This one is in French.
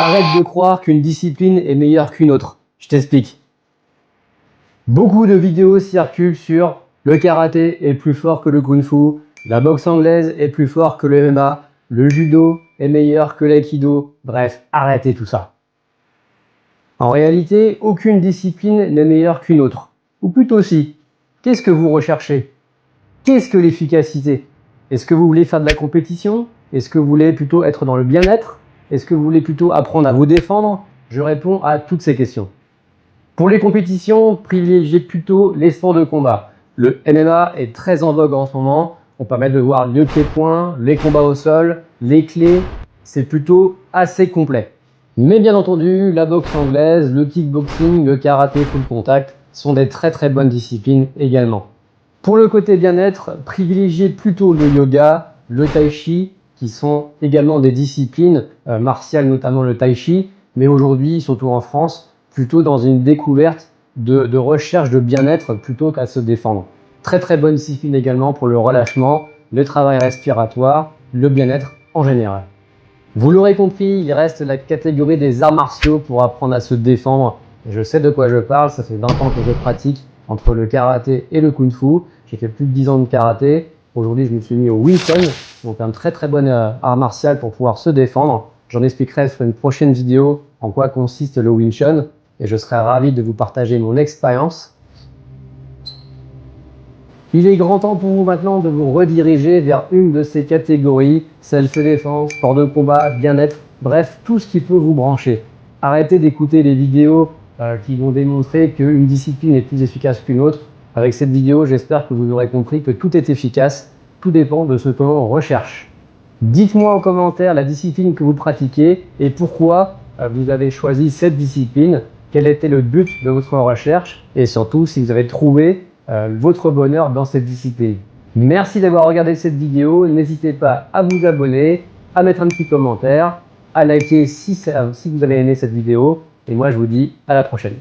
Arrête de croire qu'une discipline est meilleure qu'une autre. Je t'explique. Beaucoup de vidéos circulent sur le karaté est plus fort que le kung-fu, la boxe anglaise est plus fort que le MMA, le judo est meilleur que l'aïkido. Bref, arrêtez tout ça. En réalité, aucune discipline n'est meilleure qu'une autre. Ou plutôt si. Qu'est-ce que vous recherchez? Qu'est-ce que l'efficacité? Est-ce que vous voulez faire de la compétition? Est-ce que vous voulez plutôt être dans le bien-être? Est-ce que vous voulez plutôt apprendre à vous défendre? Je réponds à toutes ces questions. Pour les compétitions, privilégiez plutôt les sports de combat. Le MMA est très en vogue en ce moment. On permet de voir le pied-point, les combats au sol, les clés. C'est plutôt assez complet. Mais bien entendu, la boxe anglaise, le kickboxing, le karaté full contact sont des très bonnes disciplines également. Pour le côté bien-être, privilégiez plutôt le yoga, le tai chi, qui sont également des disciplines martiales, notamment le tai chi, mais aujourd'hui, surtout en France, plutôt dans une découverte de recherche de bien-être plutôt qu'à se défendre. Très bonne discipline également pour le relâchement, le travail respiratoire, le bien-être en général. Vous l'aurez compris, il reste la catégorie des arts martiaux pour apprendre à se défendre. Je sais de quoi je parle, ça fait 20 ans que je pratique entre le karaté et le kung-fu. J'ai fait plus de 10 ans de karaté. Aujourd'hui, je me suis mis au Wing Chun, donc un très bon art martial pour pouvoir se défendre. J'en expliquerai sur une prochaine vidéo en quoi consiste le Wing Chun et je serai ravi de vous partager mon expérience. Il est grand temps pour vous maintenant de vous rediriger vers une de ces catégories, self-défense, sport de combat, bien-être, bref, tout ce qui peut vous brancher. Arrêtez d'écouter les vidéos qui vont démontrer qu'une discipline est plus efficace qu'une autre. Avec cette vidéo, j'espère que vous aurez compris que tout est efficace, tout dépend de ce que l'on recherche. Dites-moi en commentaire la discipline que vous pratiquez et pourquoi vous avez choisi cette discipline, quel était le but de votre recherche et surtout si vous avez trouvé votre bonheur dans cette discipline. Merci d'avoir regardé cette vidéo, n'hésitez pas à vous abonner, à mettre un petit commentaire, à liker si vous avez aimé cette vidéo et moi je vous dis à la prochaine.